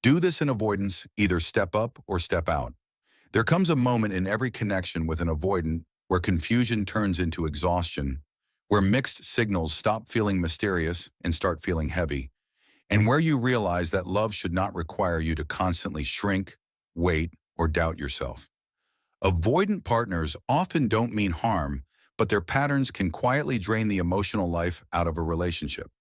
Do this in avoidance, either step up or step out. There comes a moment in every connection with an avoidant where confusion turns into exhaustion, where mixed signals stop feeling mysterious and start feeling heavy, and where you realize that love should not require you to constantly shrink, wait, or doubt yourself. Avoidant partners often don't mean harm, but their patterns can quietly drain the emotional life out of a relationship.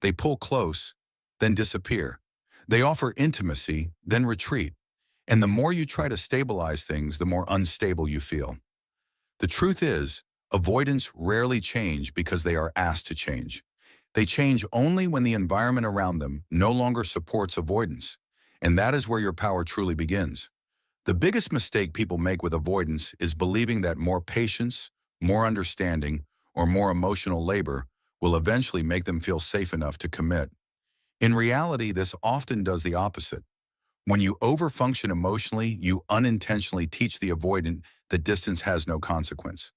They pull close, then disappear. They offer intimacy, then retreat. And the more you try to stabilize things, the more unstable you feel. The truth is, avoidants rarely change because they are asked to change. They change only when the environment around them no longer supports avoidance. And that is where your power truly begins. The biggest mistake people make with avoidance is believing that more patience, more understanding, or more emotional labor will eventually make them feel safe enough to commit. In reality, this often does the opposite. When you overfunction emotionally, you unintentionally teach the avoidant that distance has no consequence.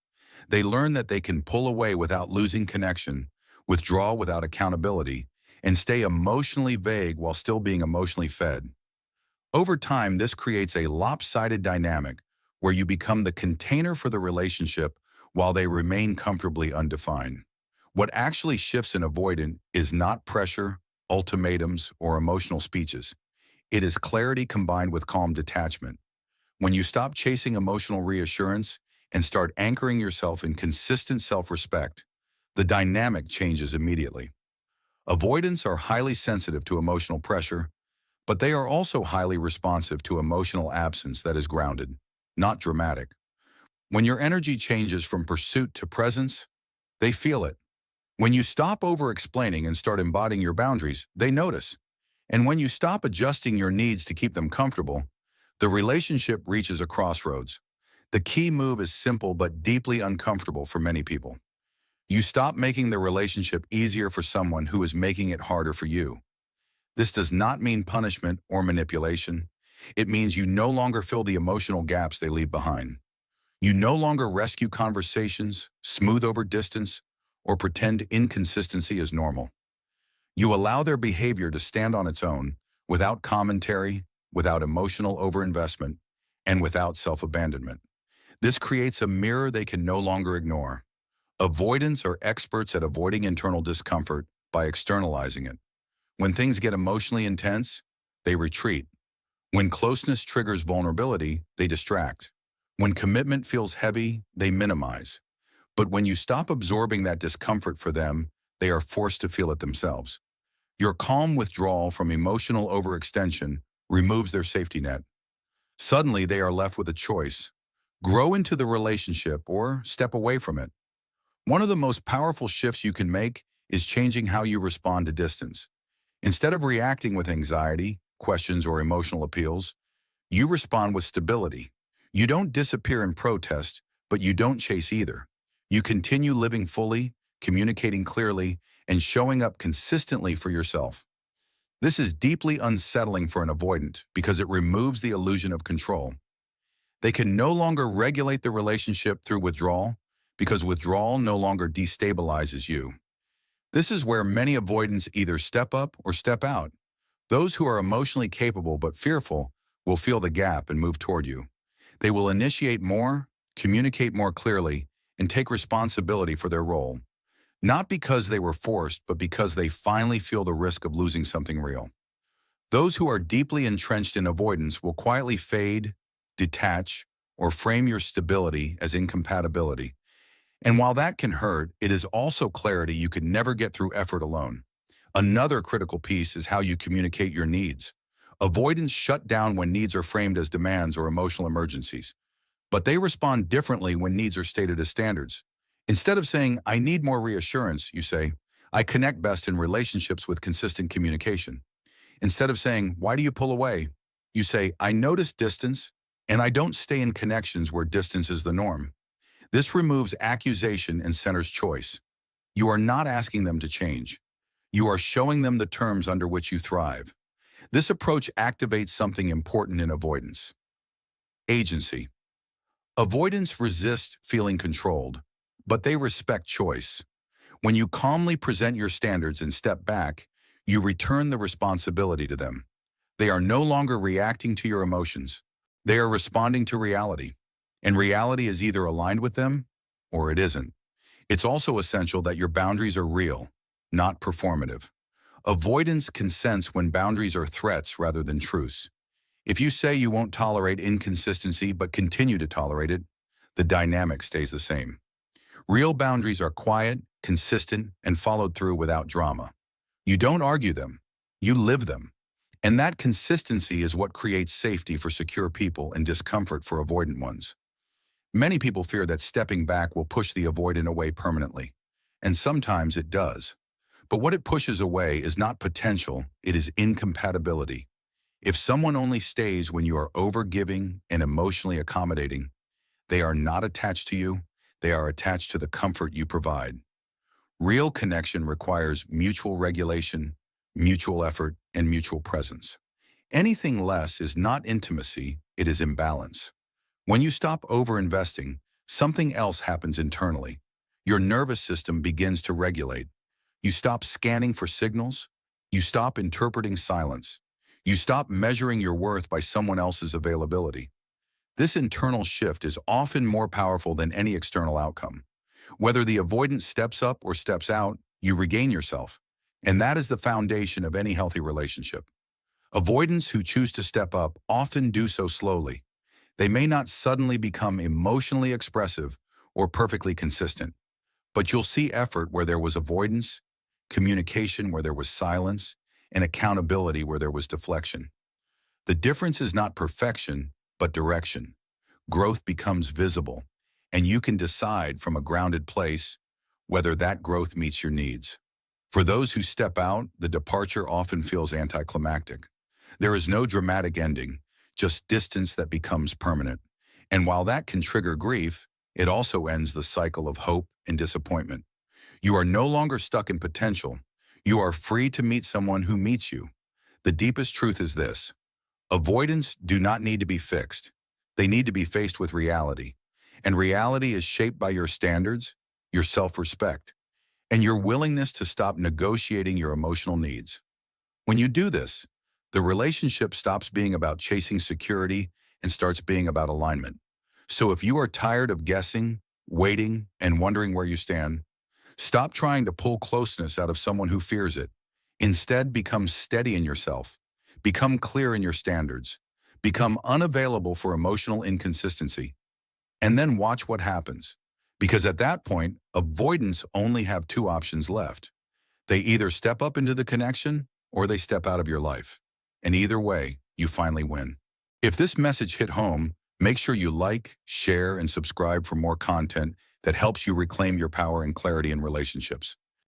They learn that they can pull away without losing connection, withdraw without accountability, and stay emotionally vague while still being emotionally fed. Over time, this creates a lopsided dynamic where you become the container for the relationship while they remain comfortably undefined. What actually shifts an avoidant is not pressure, ultimatums, or emotional speeches. It is clarity combined with calm detachment. When you stop chasing emotional reassurance and start anchoring yourself in consistent self-respect, the dynamic changes immediately. Avoidants are highly sensitive to emotional pressure, but they are also highly responsive to emotional absence that is grounded, not dramatic. When your energy changes from pursuit to presence, they feel it. When you stop over-explaining and start embodying your boundaries, they notice. And when you stop adjusting your needs to keep them comfortable, the relationship reaches a crossroads. The key move is simple but deeply uncomfortable for many people. You stop making the relationship easier for someone who is making it harder for you. This does not mean punishment or manipulation. It means you no longer fill the emotional gaps they leave behind. You no longer rescue conversations, smooth over distance, or pretend inconsistency is normal. You allow their behavior to stand on its own, without commentary, without emotional overinvestment, and without self-abandonment. This creates a mirror they can no longer ignore. Avoidants are experts at avoiding internal discomfort by externalizing it. When things get emotionally intense, they retreat. When closeness triggers vulnerability, they distract. When commitment feels heavy, they minimize. But when you stop absorbing that discomfort for them, they are forced to feel it themselves. Your calm withdrawal from emotional overextension removes their safety net. Suddenly, they are left with a choice: grow into the relationship or step away from it. One of the most powerful shifts you can make is changing how you respond to distance. Instead of reacting with anxiety, questions, or emotional appeals, you respond with stability. You don't disappear in protest, but you don't chase either. You continue living fully, communicating clearly, and showing up consistently for yourself. This is deeply unsettling for an avoidant because it removes the illusion of control. They can no longer regulate the relationship through withdrawal because withdrawal no longer destabilizes you. This is where many avoidants either step up or step out. Those who are emotionally capable but fearful will feel the gap and move toward you. They will initiate more, communicate more clearly, and take responsibility for their role. Not because they were forced, but because they finally feel the risk of losing something real. Those who are deeply entrenched in avoidance will quietly fade, detach, or frame your stability as incompatibility. And while that can hurt, it is also clarity you could never get through effort alone. Another critical piece is how you communicate your needs. Avoidants shut down when needs are framed as demands or emotional emergencies, but they respond differently when needs are stated as standards. Instead of saying, "I need more reassurance," you say, "I connect best in relationships with consistent communication." Instead of saying, "Why do you pull away?" you say, "I notice distance, and I don't stay in connections where distance is the norm." This removes accusation and centers choice. You are not asking them to change. You are showing them the terms under which you thrive. This approach activates something important in avoidance: agency. Avoidants resist feeling controlled, but they respect choice. When you calmly present your standards and step back, you return the responsibility to them. They are no longer reacting to your emotions. They are responding to reality. And reality is either aligned with them or it isn't. It's also essential that your boundaries are real, not performative. Avoidance can sense when boundaries are threats rather than truths. If you say you won't tolerate inconsistency but continue to tolerate it, the dynamic stays the same. Real boundaries are quiet, consistent, and followed through without drama. You don't argue them, you live them. And that consistency is what creates safety for secure people and discomfort for avoidant ones. Many people fear that stepping back will push the avoidant away permanently. And sometimes it does. But what it pushes away is not potential, it is incompatibility. If someone only stays when you are overgiving and emotionally accommodating, they are not attached to you, they are attached to the comfort you provide. Real connection requires mutual regulation, mutual effort, and mutual presence. Anything less is not intimacy, it is imbalance. When you stop over-investing, something else happens internally. Your nervous system begins to regulate. You stop scanning for signals. You stop interpreting silence. You stop measuring your worth by someone else's availability. This internal shift is often more powerful than any external outcome. Whether the avoidant steps up or steps out, you regain yourself. And that is the foundation of any healthy relationship. Avoidants who choose to step up often do so slowly. They may not suddenly become emotionally expressive or perfectly consistent, but you'll see effort where there was avoidance, communication where there was silence, and accountability where there was deflection. The difference is not perfection, but direction. Growth becomes visible, and you can decide from a grounded place whether that growth meets your needs. For those who step out, the departure often feels anticlimactic. There is no dramatic ending, just distance that becomes permanent. And while that can trigger grief, it also ends the cycle of hope and disappointment. You are no longer stuck in potential. You are free to meet someone who meets you. The deepest truth is this: avoidants do not need to be fixed. They need to be faced with reality. And reality is shaped by your standards, your self-respect, and your willingness to stop negotiating your emotional needs. When you do this, the relationship stops being about chasing security and starts being about alignment. So if you are tired of guessing, waiting, and wondering where you stand, stop trying to pull closeness out of someone who fears it. Instead, become steady in yourself. Become clear in your standards. Become unavailable for emotional inconsistency. And then watch what happens. Because at that point, avoidants only have two options left. They either step up into the connection or they step out of your life. And either way, you finally win. If this message hit home, make sure you like, share, and subscribe for more content that helps you reclaim your power and clarity in relationships.